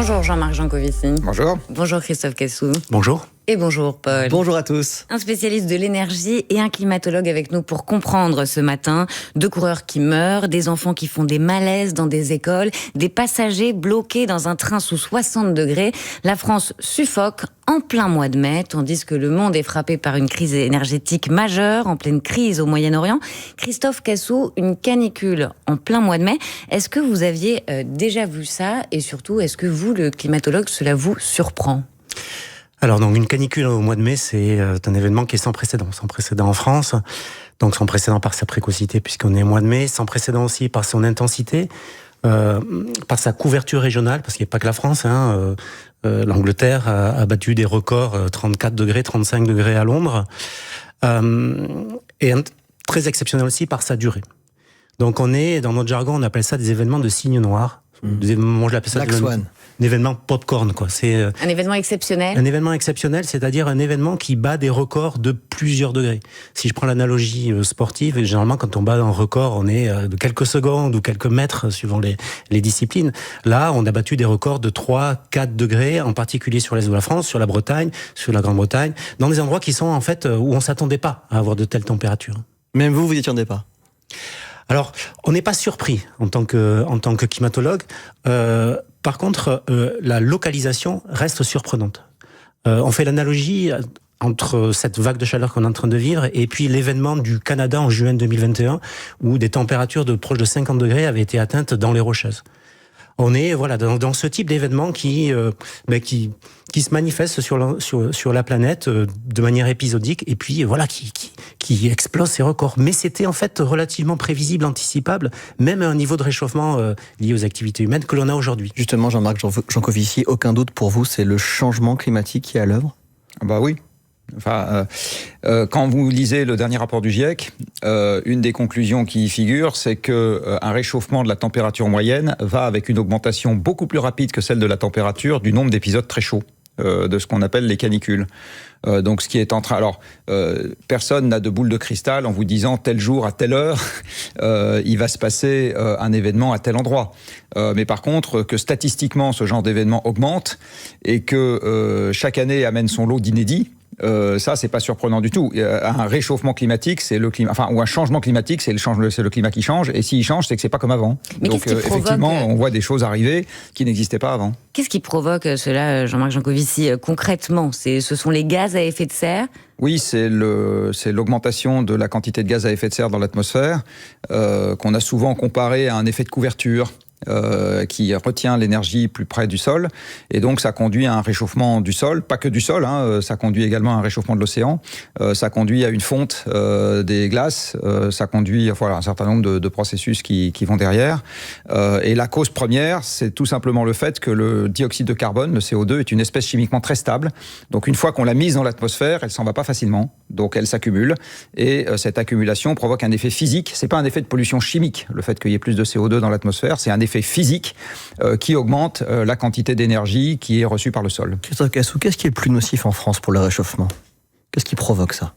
Bonjour Jean-Marc Jancovici. Bonjour. Bonjour Christophe Cassou. Bonjour. Et bonjour Paul. Bonjour à tous. Un spécialiste de l'énergie et un climatologue avec nous pour comprendre ce matin. 2 coureurs qui meurent, des enfants qui font des malaises dans des écoles, des passagers bloqués dans un train sous 60 degrés. La France suffoque en plein mois de mai, tandis que le monde est frappé par une crise énergétique majeure, en pleine crise au Moyen-Orient. Christophe Cassou, une canicule en plein mois de mai. Est-ce que vous aviez déjà vu ça? Et surtout, est-ce que vous, le climatologue, cela vous surprend? Alors, donc, une canicule au mois de mai, c'est un événement qui est sans précédent en France. Donc, sans précédent par sa précocité, puisqu'on est au mois de mai, sans précédent aussi par son intensité, par sa couverture régionale, parce qu'il n'y a pas que la France, l'Angleterre a battu des records 34 degrés, 35 degrés à Londres, et très exceptionnel aussi par sa durée. Donc, on est, dans notre jargon, on appelle ça des événements de signes noirs. Moi, je l'appelle ça un événement popcorn, quoi. C'est un événement exceptionnel. Un événement exceptionnel, c'est-à-dire un événement qui bat des records de plusieurs degrés. Si je prends l'analogie sportive, et généralement quand on bat un record, on est de quelques secondes ou quelques mètres suivant les disciplines. Là, on a battu des records de 3-4 degrés, en particulier sur l'est de la France, sur la Bretagne, sur la Grande-Bretagne, dans des endroits qui sont en fait où on s'attendait pas à avoir de telles températures. Même vous y attendez pas? Alors, on n'est pas surpris en tant que climatologue. Par contre, la localisation reste surprenante. On fait l'analogie entre cette vague de chaleur qu'on est en train de vivre et puis l'événement du Canada en juin 2021 où des températures de proche de 50 degrés avaient été atteintes dans les Rocheuses. On est dans ce type d'événement qui se manifeste sur la planète de manière épisodique et puis qui explose ses records. Mais c'était en fait relativement prévisible, anticipable, même à un niveau de réchauffement lié aux activités humaines que l'on a aujourd'hui. Justement, Jean-Marc Jancovici, aucun doute pour vous, c'est le changement climatique qui est à l'œuvre? Bah oui. Enfin, quand vous lisez le dernier rapport du GIEC, une des conclusions qui y figure, c'est que un réchauffement de la température moyenne va avec une augmentation beaucoup plus rapide que celle de la température du nombre d'épisodes très chauds, de ce qu'on appelle les canicules. Donc, ce qui est en train. Alors, personne n'a de boule de cristal en vous disant tel jour à telle heure, il va se passer un événement à tel endroit. Mais par contre, que statistiquement ce genre d'événement augmente et que chaque année amène son lot d'inédits. Ça, c'est pas surprenant du tout. Un réchauffement climatique, c'est le climat, ou un changement climatique, c'est le climat qui change. Et s'il change, c'est que c'est pas comme avant. Mais donc, effectivement, on voit des choses arriver qui n'existaient pas avant. Qu'est-ce qui provoque cela, Jean-Marc Jancovici, concrètement? Ce sont les gaz à effet de serre? Oui, c'est l'augmentation de la quantité de gaz à effet de serre dans l'atmosphère, qu'on a souvent comparé à un effet de couverture. Qui retient l'énergie plus près du sol, et donc ça conduit à un réchauffement du sol, pas que du sol, ça conduit également à un réchauffement de l'océan, ça conduit à une fonte des glaces, ça conduit à un certain nombre de processus qui vont derrière, et la cause première, c'est tout simplement le fait que le dioxyde de carbone, le CO2, est une espèce chimiquement très stable, donc une fois qu'on l'a mise dans l'atmosphère, elle s'en va pas facilement, donc elle s'accumule, et cette accumulation provoque un effet physique, c'est pas un effet de pollution chimique, le fait qu'il y ait plus de CO2 dans l'atmosphère, c'est un effet physique qui augmente la quantité d'énergie qui est reçue par le sol. Christophe Cassou, qu'est-ce qui est le plus nocif en France pour le réchauffement? Qu'est-ce qui provoque ça?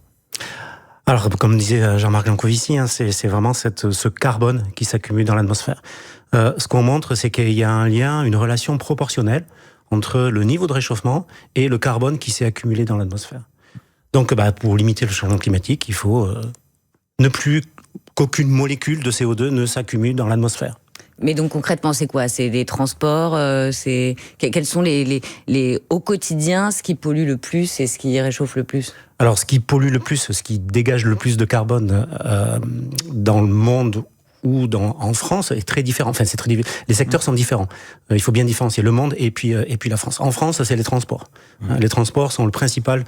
Alors, comme disait Jean-Marc Jancovici, c'est vraiment ce carbone qui s'accumule dans l'atmosphère. Ce qu'on montre, c'est qu'il y a un lien, une relation proportionnelle entre le niveau de réchauffement et le carbone qui s'est accumulé dans l'atmosphère. Donc, pour limiter le changement climatique, il faut ne plus qu'aucune molécule de CO2 ne s'accumule dans l'atmosphère. Mais donc concrètement, c'est quoi? C'est des transports, quels sont les au quotidien, ce qui pollue le plus et ce qui réchauffe le plus? Alors, ce qui pollue le plus, ce qui dégage le plus de carbone dans le monde ou en France est très différent. Enfin, c'est très les secteurs sont différents. Il faut bien différencier le monde et puis la France. En France, c'est les transports. Les transports sont le principal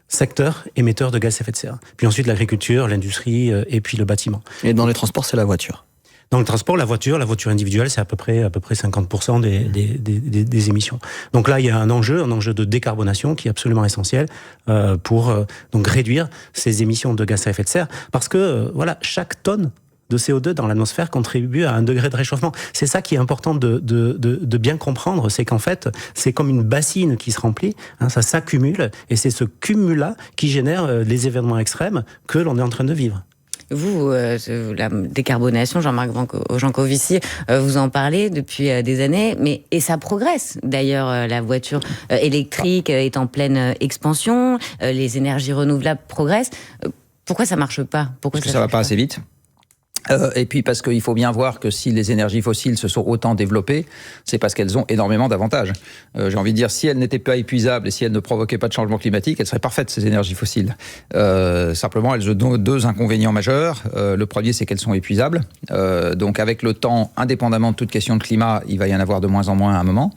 secteur émetteur de gaz à effet de serre. Puis ensuite, l'agriculture, l'industrie et puis le bâtiment. Et dans les transports, c'est la voiture? Dans le transport, la voiture individuelle, c'est à peu près 50% des émissions. Donc là, il y a un enjeu de décarbonation qui est absolument essentiel pour donc réduire ces émissions de gaz à effet de serre, parce que chaque tonne de CO2 dans l'atmosphère contribue à 1 degré de réchauffement. C'est ça qui est important de bien comprendre, c'est qu'en fait, c'est comme une bassine qui se remplit, ça s'accumule, et c'est ce cumul-là qui génère les événements extrêmes que l'on est en train de vivre. Vous, la décarbonation, Jean-Marc Jancovici, vous en parlez depuis des années, et ça progresse. D'ailleurs, la voiture électrique est en pleine expansion, les énergies renouvelables progressent. Pourquoi ça marche pas ? Pourquoi Parce que ça va pas assez vite. Et puis parce qu'il faut bien voir que si les énergies fossiles se sont autant développées, c'est parce qu'elles ont énormément d'avantages. J'ai envie de dire, si elles n'étaient pas épuisables et si elles ne provoquaient pas de changement climatique, elles seraient parfaites, ces énergies fossiles. Simplement, elles ont deux inconvénients majeurs. Le premier, c'est qu'elles sont épuisables. Donc avec le temps, indépendamment de toute question de climat, il va y en avoir de moins en moins à un moment.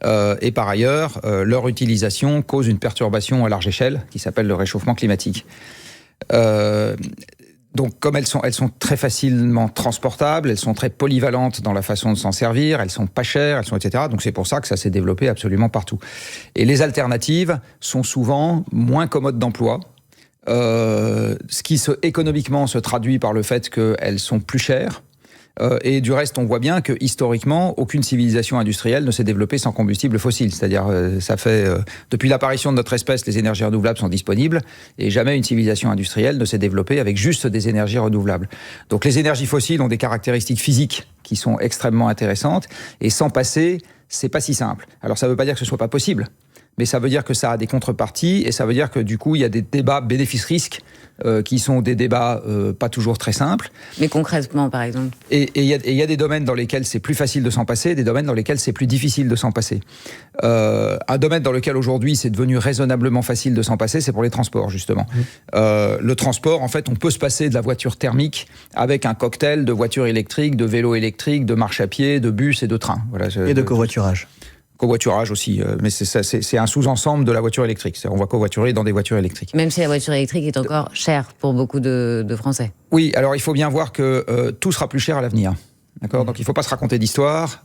Et par ailleurs, leur utilisation cause une perturbation à large échelle qui s'appelle le réchauffement climatique. Donc, comme elles sont très facilement transportables, elles sont très polyvalentes dans la façon de s'en servir, elles sont pas chères, elles sont etc. Donc, c'est pour ça que ça s'est développé absolument partout. Et les alternatives sont souvent moins commodes d'emploi, ce qui économiquement se traduit par le fait qu'elles sont plus chères. Et du reste, on voit bien que historiquement, aucune civilisation industrielle ne s'est développée sans combustible fossile. C'est-à-dire, ça fait depuis l'apparition de notre espèce, les énergies renouvelables sont disponibles, et jamais une civilisation industrielle ne s'est développée avec juste des énergies renouvelables. Donc, les énergies fossiles ont des caractéristiques physiques qui sont extrêmement intéressantes, et s'en passer, c'est pas si simple. Alors, ça veut pas dire que ce soit pas possible, mais ça veut dire que ça a des contreparties, et ça veut dire que du coup, il y a des débats bénéfices-risques qui sont des débats pas toujours très simples. Mais concrètement, par exemple. Et il y a des domaines dans lesquels c'est plus facile de s'en passer, des domaines dans lesquels c'est plus difficile de s'en passer. Un domaine dans lequel aujourd'hui c'est devenu raisonnablement facile de s'en passer, c'est pour les transports, justement. Le transport, en fait, on peut se passer de la voiture thermique avec un cocktail de voitures électriques, de vélos électriques, de marche à pied, de bus et de trains. Voilà, et de covoiturage. Covoiturage aussi, mais c'est un sous-ensemble de la voiture électrique. On va covoiturer dans des voitures électriques. Même si la voiture électrique est encore chère pour beaucoup de Français. Oui, alors il faut bien voir que tout sera plus cher à l'avenir. D'accord, donc il ne faut pas se raconter d'histoire.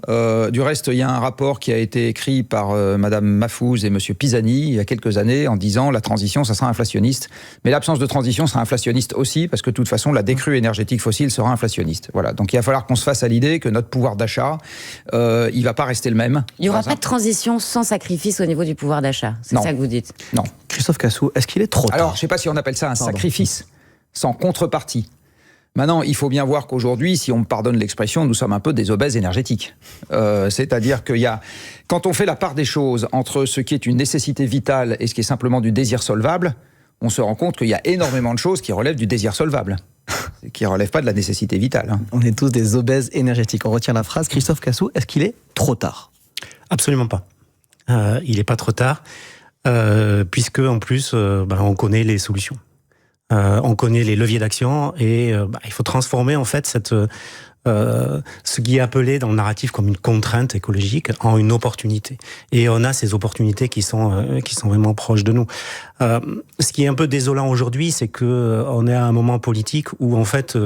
Du reste, il y a un rapport qui a été écrit par Madame Mahfouz et Monsieur Pisani il y a quelques années en disant la transition, ça sera inflationniste. Mais l'absence de transition sera inflationniste aussi parce que de toute façon, la décrue énergétique fossile sera inflationniste. Voilà, donc il va falloir qu'on se fasse à l'idée que notre pouvoir d'achat, il ne va pas rester le même. Il n'y aura pas de transition sans sacrifice au niveau du pouvoir d'achat. C'est ça que vous dites. Non. Christophe Cassou, est-ce qu'il est trop tard ? Alors, je ne sais pas si on appelle ça un sacrifice sans contrepartie. Maintenant, il faut bien voir qu'aujourd'hui, si on me pardonne l'expression, nous sommes un peu des obèses énergétiques. C'est-à-dire quand on fait la part des choses entre ce qui est une nécessité vitale et ce qui est simplement du désir solvable, on se rend compte qu'il y a énormément de choses qui relèvent du désir solvable, qui ne relèvent pas de la nécessité vitale. On est tous des obèses énergétiques. On retient la phrase. Christophe Cassou, est-ce qu'il est trop tard ? Absolument pas. Il n'est pas trop tard, puisque en plus, on connaît les solutions. On connaît les leviers d'action et il faut transformer en fait ce qui est appelé dans le narratif comme une contrainte écologique en une opportunité. Et on a ces opportunités qui sont vraiment proches de nous. Ce qui est un peu désolant aujourd'hui, c'est que on est à un moment politique où en fait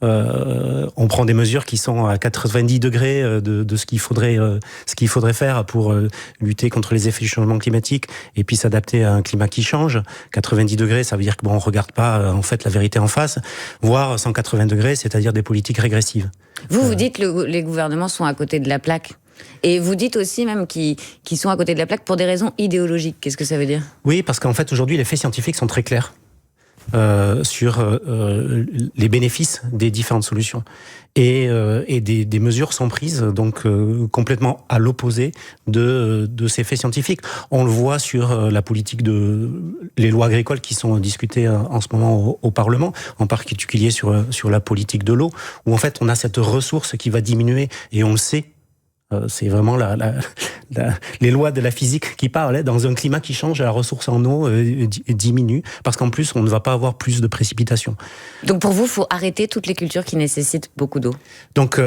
on prend des mesures qui sont à 90 degrés de ce qu'il faudrait faire pour lutter contre les effets du changement climatique et puis s'adapter à un climat qui change. 90 degrés, ça veut dire que on regarde pas en fait la vérité en face, voire 180 degrés, c'est-à-dire des politiques régressives. Vous dites que les gouvernements sont à côté de la plaque. Et vous dites aussi même qu'ils sont à côté de la plaque pour des raisons idéologiques. Qu'est-ce que ça veut dire ? Oui, parce qu'en fait, aujourd'hui, les faits scientifiques sont très clairs sur les bénéfices des différentes solutions. Et des mesures sont prises donc complètement à l'opposé de ces faits scientifiques. On le voit sur la politique les lois agricoles qui sont discutées en ce moment au Parlement, en particulier sur la politique de l'eau, où en fait on a cette ressource qui va diminuer et on le sait. C'est vraiment les lois de la physique qui parlent. Dans un climat qui change, la ressource en eau diminue, parce qu'en plus, on ne va pas avoir plus de précipitations. Donc pour vous, il faut arrêter toutes les cultures qui nécessitent beaucoup d'eau. Donc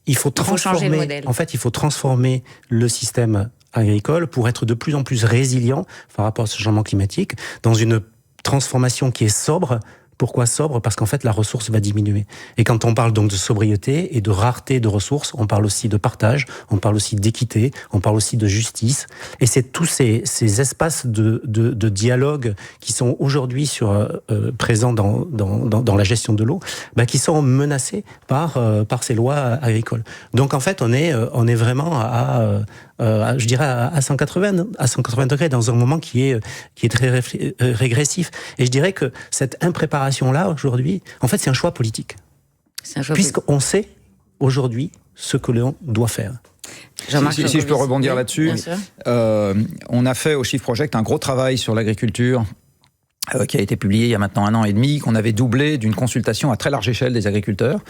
il faut changer le modèle. En fait, il faut transformer le système agricole pour être de plus en plus résilient par rapport à ce changement climatique, dans une transformation qui est sobre. Pourquoi sobre ? Parce qu'en fait, la ressource va diminuer. Et quand on parle donc de sobriété et de rareté de ressources, on parle aussi de partage, on parle aussi d'équité, on parle aussi de justice. Et c'est tous ces espaces de dialogue qui sont aujourd'hui présents dans la gestion de l'eau, qui sont menacés par ces lois agricoles. Donc en fait, on est vraiment je dirais à 180 degrés, dans un moment qui est très régressif. Et je dirais que cette impréparation-là, aujourd'hui, en fait, c'est un choix politique. Puisqu'on sait, aujourd'hui, ce que l'on doit faire. Si je peux rebondir là-dessus, on a fait au Shift Project un gros travail sur l'agriculture qui a été publié il y a maintenant 1 an et demi, qu'on avait doublé d'une consultation à très large échelle des agriculteurs,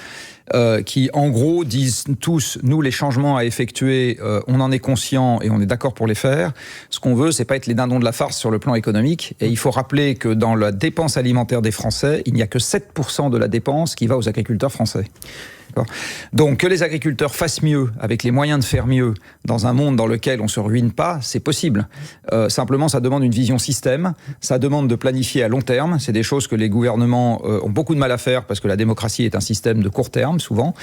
qui en gros disent tous, nous les changements à effectuer, on en est conscient et on est d'accord pour les faire. Ce qu'on veut, c'est pas être les dindons de la farce sur le plan économique. Et il faut rappeler que dans la dépense alimentaire des Français, il n'y a que 7% de la dépense qui va aux agriculteurs français. Donc que les agriculteurs fassent mieux, avec les moyens de faire mieux, dans un monde dans lequel on ne se ruine pas, c'est possible. Simplement, ça demande une vision système, ça demande de planifier à long terme. C'est des choses que les gouvernements ont beaucoup de mal à faire, parce que la démocratie est un système de court terme, souvent.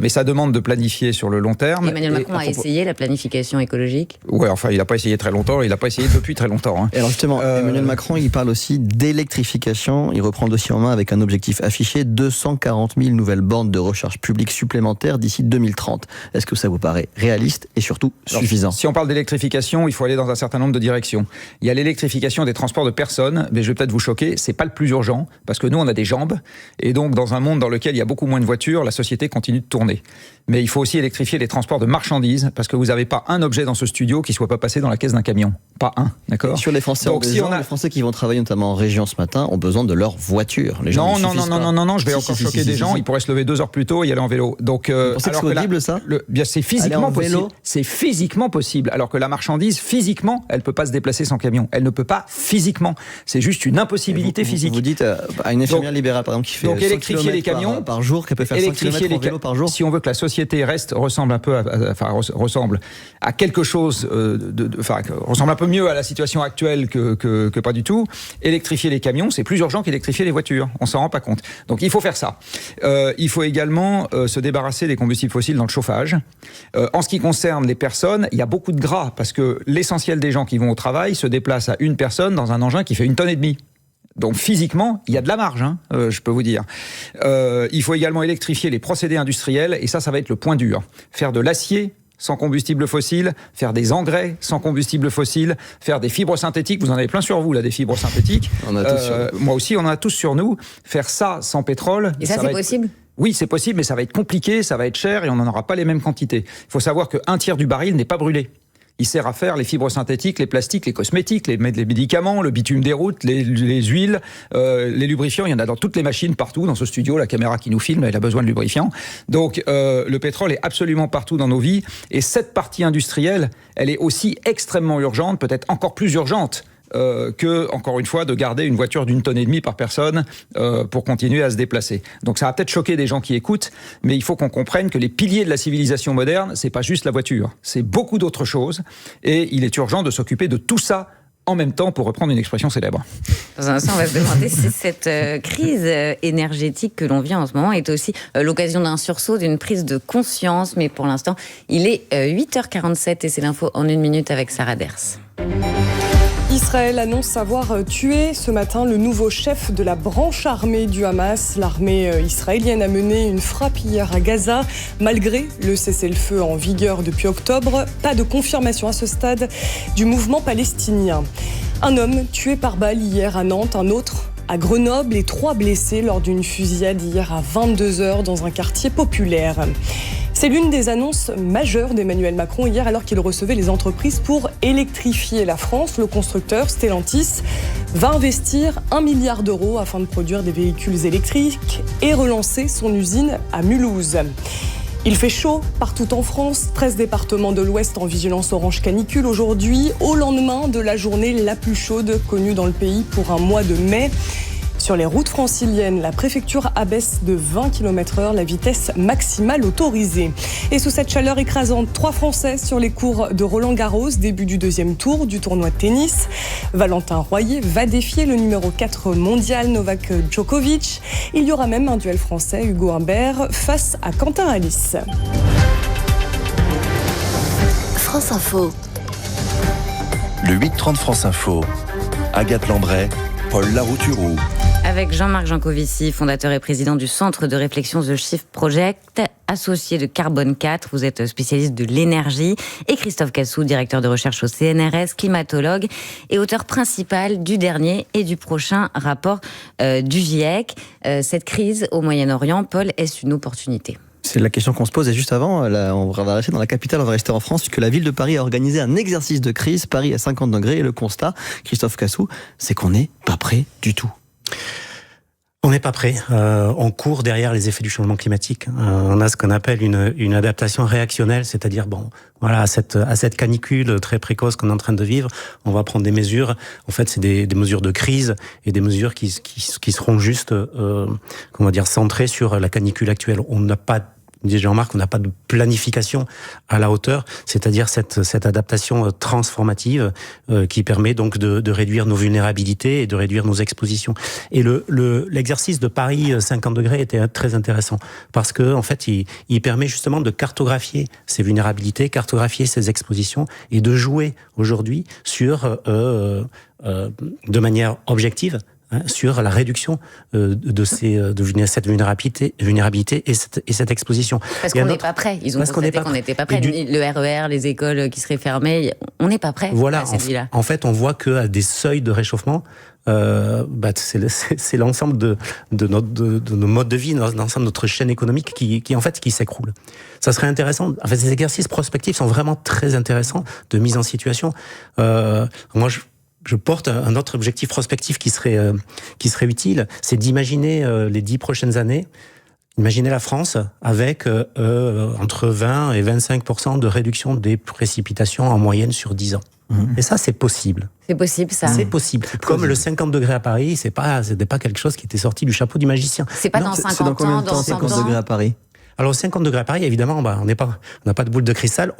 Mais ça demande de planifier sur le long terme. Emmanuel Macron a essayé la planification écologique. Ouais, enfin, il n'a pas essayé très longtemps, il n'a pas essayé depuis très longtemps. Hein. Et alors justement, Emmanuel Macron, il parle aussi d'électrification. Il reprend le dossier en main avec un objectif affiché, 240 000 nouvelles bornes de recharge publique supplémentaires d'ici 2030. Est-ce que ça vous paraît réaliste et surtout suffisant ? Si on parle d'électrification, il faut aller dans un certain nombre de directions. Il y a l'électrification des transports de personnes, mais je vais peut-être vous choquer, c'est pas le plus urgent, parce que nous on a des jambes, et donc dans un monde dans lequel il y a beaucoup moins de voitures, la société continue de tourner. Mais il faut aussi électrifier les transports de marchandises, parce que vous n'avez pas un objet dans ce studio qui soit pas passé dans la caisse d'un camion. Pas un, d'accord ? Et sur les Français, donc, les Français qui vont travailler notamment en région ce matin ont besoin de leur voiture. Les gens non, je vais encore choquer des gens, ils pourraient se lever 2 heures plus tôt et y aller en vélo. Donc, vous pensez que c'est audible, ça ? Bien, c'est physiquement possible. C'est physiquement possible. Alors que la marchandise, physiquement, elle ne peut pas se déplacer sans camion. Elle ne peut pas physiquement. C'est juste une impossibilité physique. Vous dites à une infirmière libérale, par exemple, qui fait 100 électrifier les camions par jour, qu'elle peut faire 100 km en vélo par jour. Si on veut que la société ressemble un peu ressemble à quelque chose, ressemble un peu mieux à la situation actuelle que pas du tout, électrifier les camions, c'est plus urgent qu'électrifier les voitures. On s'en rend pas compte. Donc il faut faire ça. Il faut également se débarrasser des combustibles fossiles dans le chauffage. En ce qui concerne les personnes, il y a beaucoup de gras, parce que l'essentiel des gens qui vont au travail se déplacent à une personne dans un engin qui fait 1,5 tonnes. Donc physiquement, il y a de la marge, je peux vous dire. Il faut également électrifier les procédés industriels, et ça va être le point dur. Faire de l'acier sans combustible fossile, faire des engrais sans combustible fossile, faire des fibres synthétiques, vous en avez plein sur vous là, des fibres synthétiques. On a tous sur nous. Moi aussi, on en a tous sur nous. Faire ça sans pétrole. Et ça c'est possible ? Oui, c'est possible, mais ça va être compliqué, ça va être cher, et on n'en aura pas les mêmes quantités. Il faut savoir qu'un tiers du baril n'est pas brûlé. Il sert à faire les fibres synthétiques, les plastiques, les cosmétiques, les médicaments, le bitume des routes, les huiles, les lubrifiants. Il y en a dans toutes les machines, partout. Dans ce studio, la caméra qui nous filme, elle a besoin de lubrifiants. Donc, le pétrole est absolument partout dans nos vies. Et cette partie industrielle, elle est aussi extrêmement urgente, peut-être encore plus urgente que, encore une fois, de garder une voiture d'1,5 tonnes par personne pour continuer à se déplacer. Donc ça va peut-être choquer des gens qui écoutent, mais il faut qu'on comprenne que les piliers de la civilisation moderne, c'est pas juste la voiture, c'est beaucoup d'autres choses, et il est urgent de s'occuper de tout ça en même temps, pour reprendre une expression célèbre. Dans un instant, on va se demander si cette crise énergétique que l'on vit en ce moment est aussi l'occasion d'un sursaut, d'une prise de conscience. Mais pour l'instant, il est 8h47 et c'est l'info en 1 minute avec Sarah Ders. Israël annonce avoir tué ce matin le nouveau chef de la branche armée du Hamas. L'armée israélienne a mené une frappe hier à Gaza. Malgré le cessez-le-feu en vigueur depuis octobre, pas de confirmation à ce stade du mouvement palestinien. Un homme tué par balle hier à Nantes, un autre à Grenoble et 3 blessés lors d'une fusillade hier à 22h dans un quartier populaire. C'est l'une des annonces majeures d'Emmanuel Macron hier alors qu'il recevait les entreprises pour électrifier la France. Le constructeur Stellantis va investir 1 milliard d'euros afin de produire des véhicules électriques et relancer son usine à Mulhouse. Il fait chaud partout en France, 13 départements de l'Ouest en vigilance orange canicule aujourd'hui, au lendemain de la journée la plus chaude connue dans le pays pour un mois de mai. Sur les routes franciliennes, la préfecture abaisse de 20 km/h la vitesse maximale autorisée. Et sous cette chaleur écrasante, 3 Français sur les cours de Roland-Garros, début du 2e tour du tournoi de tennis. Valentin Royer va défier le numéro 4 mondial Novak Djokovic. Il y aura même un duel français, Hugo Humbert, face à Quentin Halys. France Info. Le 8-30 France Info. Agathe Lambray, Paul Larouturou. Avec Jean-Marc Jancovici, fondateur et président du Centre de réflexion The Shift Project. associé de Carbone 4. Vous êtes spécialiste de l'énergie. Et Christophe Cassou, directeur de recherche au CNRS, climatologue et auteur principal du dernier et du prochain rapport du GIEC. Cette crise au Moyen-Orient, Paul, est-ce une opportunité ? C'est la question qu'on se pose. Et juste avant, là, on va rester dans la capitale, on va rester en France, puisque la ville de Paris a organisé un exercice de crise. Paris à 50 degrés. Et le constat, Christophe Cassou, c'est qu'on n'est pas prêt du tout. On n'est pas prêt. On court derrière les effets du changement climatique. On a ce qu'on appelle une adaptation réactionnelle, c'est-à-dire à cette canicule très précoce qu'on est en train de vivre, on va prendre des mesures. En fait, c'est des mesures de crise et des mesures qui seront juste, centrées sur la canicule actuelle. On n'a pas, dit Jean-Marc, on n'a pas de planification à la hauteur, c'est-à-dire cette adaptation transformative qui permet donc de réduire nos vulnérabilités et de réduire nos expositions. Et l'exercice de Paris 50 degrés était très intéressant parce que en fait, il permet justement de cartographier ces vulnérabilités, cartographier ces expositions et de jouer aujourd'hui sur de manière objective sur la réduction de cette vulnérabilité et cette exposition. Parce qu'on n'est pas prêt. Ils ont constaté qu'on n'était pas prêt. Le RER, les écoles qui seraient fermées, on n'est pas prêt. Voilà. À cette vie-là. En fait, on voit qu'à des seuils de réchauffement, c'est l'ensemble de nos modes de vie, l'ensemble de notre chaîne économique qui s'écroule. Ça serait intéressant. En fait, ces exercices prospectifs sont vraiment très intéressants de mise en situation. Moi, je porte un autre objectif prospectif qui serait utile, c'est d'imaginer les 10 prochaines années, imaginer la France avec entre 20 et 25% de réduction des précipitations en moyenne sur 10 ans. Et ça, c'est possible. C'est possible, ça. C'est possible. Comme le 50 degrés à Paris, c'était pas quelque chose qui était sorti du chapeau du magicien. C'est pas dans 50 ans, dans 100 ans. 50 degrés à Paris. Alors 50 degrés à Paris, évidemment, on n'a pas de boule de cristal.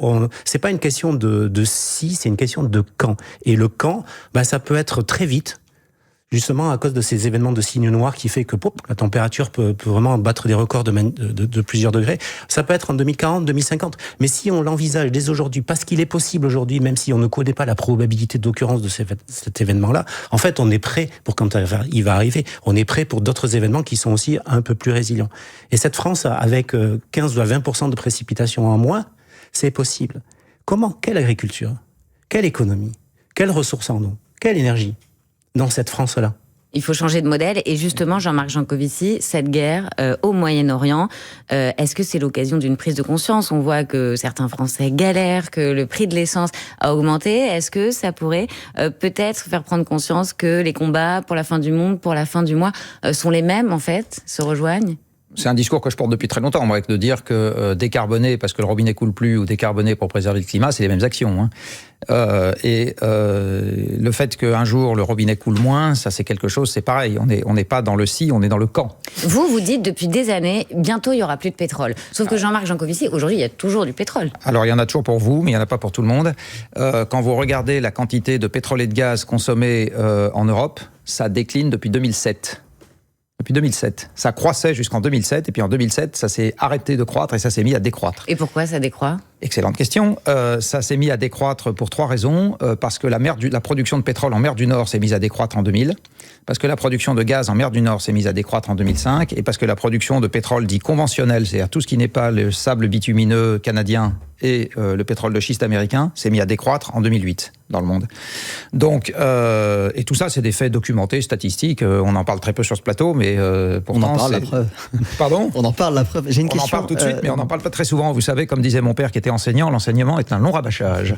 C'est pas une question de si, c'est une question de quand. Et le quand, ça peut être très vite, justement à cause de ces événements de signe noir qui fait que la température peut vraiment battre des records de plusieurs degrés. Ça peut être en 2040, 2050. Mais si on l'envisage dès aujourd'hui, parce qu'il est possible aujourd'hui, même si on ne connaît pas la probabilité d'occurrence de cet événement-là, en fait, on est prêt pour quand il va arriver. On est prêt pour d'autres événements qui sont aussi un peu plus résilients. Et cette France, avec 15 à 20% de précipitations en moins, c'est possible. Comment ? Quelle agriculture ? Quelle économie ? Quelles ressources en eau ? Quelle énergie ? Dans cette France-là. Il faut changer de modèle. Et justement, Jean-Marc Jancovici, cette guerre au Moyen-Orient, est-ce que c'est l'occasion d'une prise de conscience ? On voit que certains Français galèrent, que le prix de l'essence a augmenté. Est-ce que ça pourrait peut-être faire prendre conscience que les combats pour la fin du monde, pour la fin du mois, sont les mêmes, en fait, se rejoignent ? C'est un discours que je porte depuis très longtemps, moi, de dire que décarboner parce que le robinet coule plus ou décarboner pour préserver le climat, c'est les mêmes actions. Le fait qu'un jour le robinet coule moins, ça c'est quelque chose, c'est pareil. On n'est pas dans le si, on est dans le quand. Vous dites depuis des années, bientôt il n'y aura plus de pétrole. Sauf que Jean-Marc Jancovici, aujourd'hui il y a toujours du pétrole. Alors il y en a toujours pour vous, mais il n'y en a pas pour tout le monde. Quand vous regardez la quantité de pétrole et de gaz consommés en Europe, ça décline depuis 2007. Depuis 2007. Ça croissait jusqu'en 2007, et puis en 2007, ça s'est arrêté de croître et ça s'est mis à décroître. Et pourquoi ça décroît ? Excellente question. Ça s'est mis à décroître pour 3 raisons. Parce que la production de pétrole en mer du Nord s'est mise à décroître en 2000, parce que la production de gaz en mer du Nord s'est mise à décroître en 2005, et parce que la production de pétrole dit conventionnel, c'est-à-dire tout ce qui n'est pas le sable bitumineux canadien et le pétrole de schiste américain, s'est mis à décroître en 2008 dans le monde. Donc, et tout ça, c'est des faits documentés, statistiques. On en parle très peu sur ce plateau, mais pourtant... On en parle, la preuve. Pardon ? On en parle, la preuve. J'ai une question. On en parle tout de suite, mais on n'en parle pas très souvent. Vous savez, comme disait mon père qui était enseignant, l'enseignement est un long rabâchage.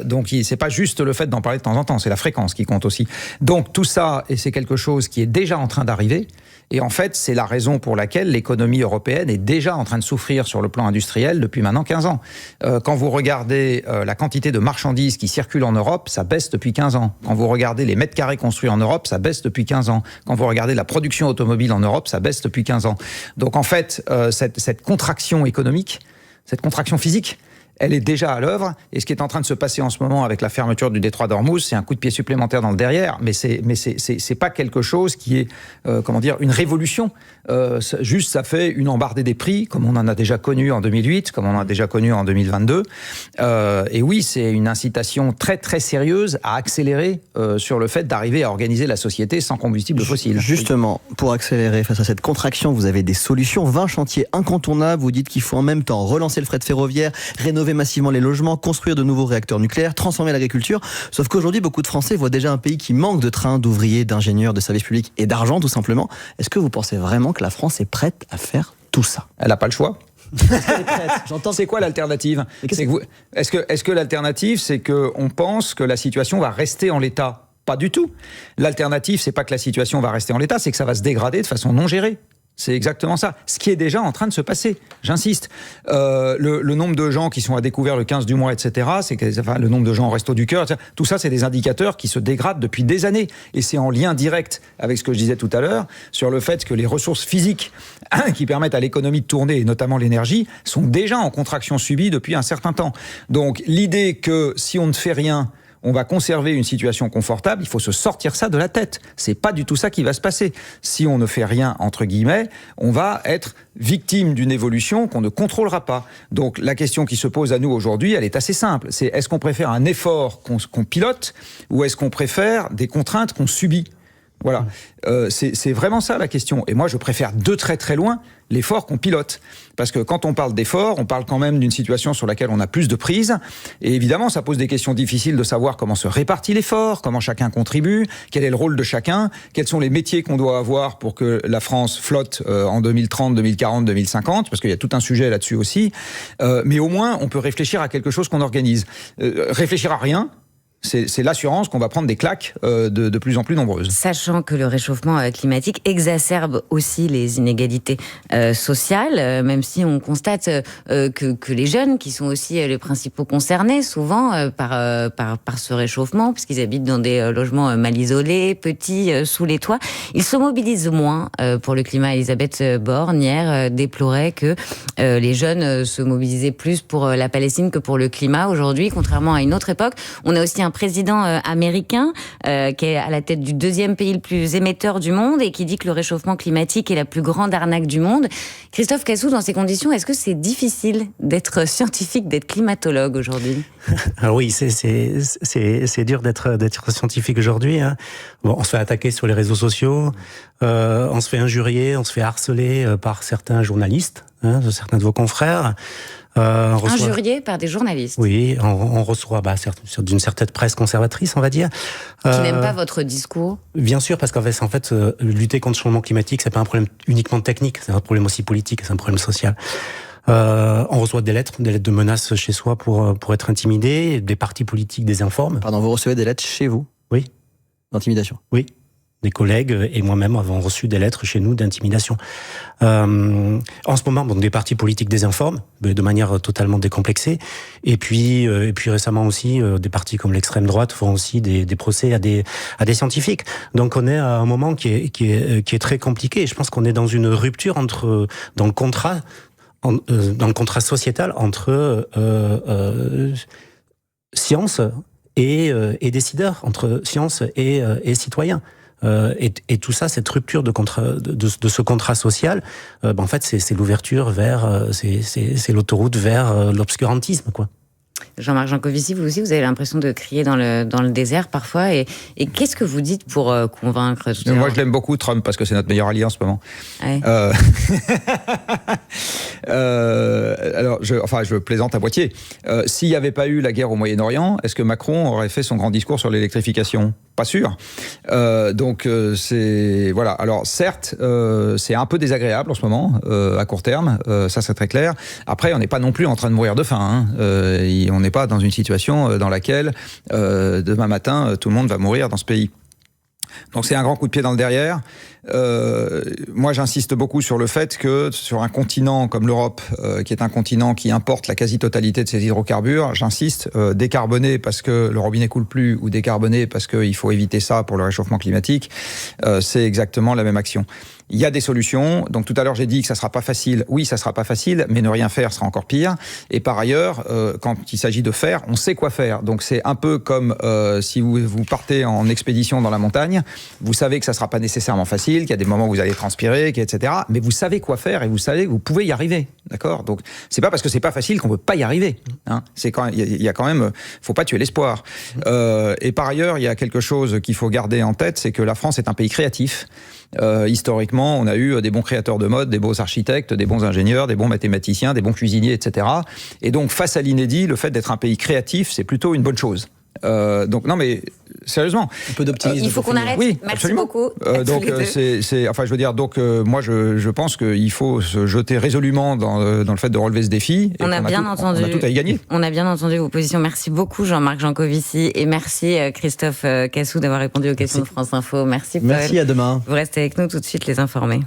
Donc, c'est pas juste le fait d'en parler de temps en temps, c'est la fréquence qui compte aussi. Donc, tout ça, et c'est quelque chose qui est déjà en train d'arriver. Et en fait, c'est la raison pour laquelle l'économie européenne est déjà en train de souffrir sur le plan industriel depuis maintenant 15 ans. Quand vous regardez la quantité de marchandises qui circulent en Europe, ça baisse depuis 15 ans. Quand vous regardez les mètres carrés construits en Europe, ça baisse depuis 15 ans. Quand vous regardez la production automobile en Europe, ça baisse depuis 15 ans. Donc en fait, cette contraction économique, cette contraction physique, elle est déjà à l'œuvre. Et ce qui est en train de se passer en ce moment avec la fermeture du détroit d'Ormuz, c'est un coup de pied supplémentaire dans le derrière. Mais c'est pas quelque chose qui est, une révolution. Juste, ça fait une embardée des prix, comme on en a déjà connu en 2008, comme on en a déjà connu en 2022. Et oui, c'est une incitation très très sérieuse à accélérer sur le fait d'arriver à organiser la société sans combustible fossile. Justement, pour accélérer face à cette contraction, vous avez des solutions, 20 chantiers incontournables. Vous dites qu'il faut en même temps relancer le fret ferroviaire, rénover massivement les logements, construire de nouveaux réacteurs nucléaires, transformer l'agriculture. Sauf qu'aujourd'hui, beaucoup de Français voient déjà un pays qui manque de trains, d'ouvriers, d'ingénieurs, de services publics et d'argent, tout simplement. Est-ce que vous pensez vraiment que la France est prête à faire tout ça? Elle n'a pas le choix. C'est quoi l'alternative? Est-ce que l'alternative, c'est qu'on pense que la situation va rester en l'état? Pas du tout. L'alternative, c'est pas que la situation va rester en l'état, c'est que ça va se dégrader de façon non gérée. C'est exactement ça. Ce qui est déjà en train de se passer. J'insiste. Le nombre de gens qui sont à découvert le 15 du mois, etc., le nombre de gens au Resto du Cœur, etc., tout ça, c'est des indicateurs qui se dégradent depuis des années. Et c'est en lien direct avec ce que je disais tout à l'heure, sur le fait que les ressources physiques qui permettent à l'économie de tourner, et notamment l'énergie, sont déjà en contraction subie depuis un certain temps. Donc, l'idée que si on ne fait rien, on va conserver une situation confortable, il faut se sortir ça de la tête. C'est pas du tout ça qui va se passer. Si on ne fait rien, entre guillemets, on va être victime d'une évolution qu'on ne contrôlera pas. Donc la question qui se pose à nous aujourd'hui, elle est assez simple. C'est est-ce qu'on préfère un effort qu'on pilote ou est-ce qu'on préfère des contraintes qu'on subit ? Voilà, c'est vraiment ça la question. Et moi, je préfère de très très loin l'effort qu'on pilote. Parce que quand on parle d'effort, on parle quand même d'une situation sur laquelle on a plus de prise. Et évidemment, ça pose des questions difficiles de savoir comment se répartit l'effort, comment chacun contribue, quel est le rôle de chacun, quels sont les métiers qu'on doit avoir pour que la France flotte en 2030, 2040, 2050, parce qu'il y a tout un sujet là-dessus aussi. Mais au moins, on peut réfléchir à quelque chose qu'on organise. Réfléchir à rien, c'est l'assurance qu'on va prendre des claques de plus en plus nombreuses. Sachant que le réchauffement climatique exacerbe aussi les inégalités sociales, même si on constate que les jeunes, qui sont aussi les principaux concernés souvent par ce réchauffement, puisqu'ils habitent dans des logements mal isolés, petits, sous les toits, ils se mobilisent moins pour le climat. Elisabeth Borne, hier, déplorait que les jeunes se mobilisaient plus pour la Palestine que pour le climat. Aujourd'hui, contrairement à une autre époque, on a aussi un président américain qui est à la tête du deuxième pays le plus émetteur du monde et qui dit que le réchauffement climatique est la plus grande arnaque du monde. Christophe Cassou, dans ces conditions, est-ce que c'est difficile d'être scientifique, d'être climatologue aujourd'hui ? Alors oui, c'est dur d'être scientifique aujourd'hui. Hein. Bon, on se fait attaquer sur les réseaux sociaux, on se fait injurier, on se fait harceler par certains journalistes, certains de vos confrères. Injurié par des journalistes. Oui, on reçoit d'une certaine presse conservatrice, on va dire. Qui n'aime pas votre discours. Bien sûr, parce qu'en fait, lutter contre le changement climatique, c'est pas un problème uniquement technique, c'est un problème aussi politique, c'est un problème social. On reçoit des lettres de menaces chez soi pour être intimidé, des partis politiques désinforment. Pardon, vous recevez des lettres chez vous ? Oui. D'intimidation ? Oui. Des collègues et moi-même avons reçu des lettres chez nous d'intimidation. En ce moment, des partis politiques désinforment de manière totalement décomplexée. Et puis récemment aussi, des partis comme l'extrême droite font aussi des procès à des scientifiques. Donc on est à un moment qui est très compliqué. Et je pense qu'on est dans une rupture dans le contrat sociétal entre science et décideurs, entre science et citoyens. Et tout ça, cette rupture de ce contrat social, en fait, c'est l'ouverture vers, c'est l'autoroute vers l'obscurantisme, quoi. Jean-Marc Jancovici, vous aussi, vous avez l'impression de crier dans le désert parfois. Et qu'est-ce que vous dites pour convaincre tout à l'heure ? Moi, je l'aime beaucoup, Trump, parce que c'est notre meilleur allié en ce moment. Ouais. Alors, je plaisante à moitié. S'il n'y avait pas eu la guerre au Moyen-Orient, est-ce que Macron aurait fait son grand discours sur l'électrification ? Pas sûr. Donc, c'est... Voilà. Alors, certes, c'est un peu désagréable en ce moment, à court terme. Ça, c'est très clair. Après, on n'est pas non plus en train de mourir de faim. On n'est pas dans une situation dans laquelle, demain matin, tout le monde va mourir dans ce pays. Donc c'est un grand coup de pied dans le derrière. Moi, j'insiste beaucoup sur le fait que sur un continent comme l'Europe, qui est un continent qui importe la quasi-totalité de ses hydrocarbures, j'insiste, décarboner parce que le robinet coule plus ou décarboner parce qu'il faut éviter ça pour le réchauffement climatique, c'est exactement la même action. Il y a des solutions. Donc tout à l'heure, j'ai dit que ça sera pas facile. Oui, ça sera pas facile, mais ne rien faire sera encore pire. Et par ailleurs, quand il s'agit de faire, on sait quoi faire. Donc c'est un peu comme si vous partez en expédition dans la montagne. Vous savez que ça sera pas nécessairement facile, qu'il y a des moments où vous allez transpirer, etc. Mais vous savez quoi faire et vous savez que vous pouvez y arriver. D'accord ? Donc c'est pas parce que c'est pas facile qu'on peut pas y arriver. Hein ? C'est quand il y a quand même, faut pas tuer l'espoir. Et par ailleurs, il y a quelque chose qu'il faut garder en tête, c'est que la France est un pays créatif. Historiquement, on a eu des bons créateurs de mode, des beaux architectes, des bons ingénieurs, des bons mathématiciens, des bons cuisiniers, etc. Et donc, face à l'inédit, le fait d'être un pays créatif, c'est plutôt une bonne chose. Donc non, mais sérieusement, un peu d'optimisme. Il faut qu'on arrête. Oui, merci absolument. beaucoup. Donc enfin, je veux dire, donc moi, je pense qu'il faut se jeter résolument dans le fait de relever ce défi. Et on a bien entendu. On a tout à y gagner. On a bien entendu vos positions. Merci beaucoup, Jean-Marc Jancovici, et merci Christophe Cassou d'avoir répondu aux questions de France Info. Merci Paul. Merci, à demain. Vous restez avec nous tout de suite, les informés.